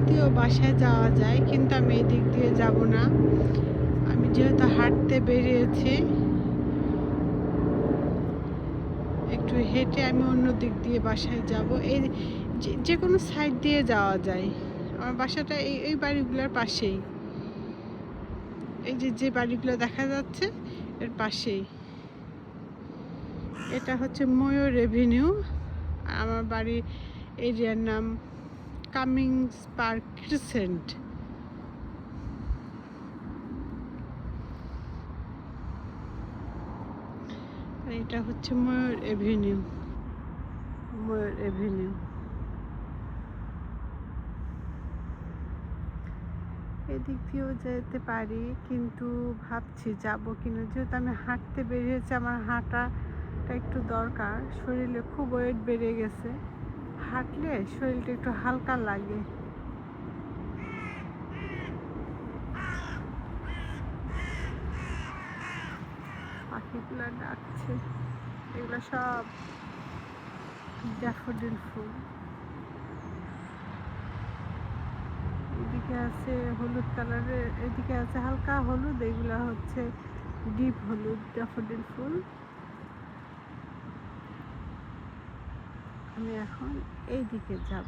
দিয়েও বাসায় যাওয়া যায়, কিন্তু আমি এই দিক দিয়ে যাব না। আমি যেহেতু হাঁটতে বেরিয়েছি, একটু হেঁটে আমি অন্য দিক দিয়ে বাসায় যাব। এই যেকোনো সাইড দিয়ে যাওয়া যায়। আমার বাসাটা এই বাড়িগুলোর পাশেই। এই যে বাড়িগুলো দেখা যাচ্ছে এর পাশেই। এটা হচ্ছে ময়ূর এভিনিউ। আমার বাড়ির এরিয়ার নাম কামিংস পার্ক ক্রিসেন্ট। এটা হচ্ছে ময়ূর এভিনিউ। ময়ূর এভিনিউ। এদিক দিয়েও যেতে পারি, কিন্তু ভাবছি যাব কিনা। যেহেতু আমি হাঁটতে বেরিয়েছি, আমার হাঁটাটা একটু দরকার। শরীরে খুব ওয়েট বেড়ে গেছে, হাঁটলে শরীরটা একটু হালকা লাগে। পাখিগুলো ডাকছে, এগুলো সব ড্যাফোডিল ফুল। এদিকে আছে হলুদ কালারের, এদিকে আছে হালকা হলুদ, এগুলো হচ্ছে ডিপ হলুদ ড্যাফোডিল ফুল। আমি এখন এই দিকে যাব।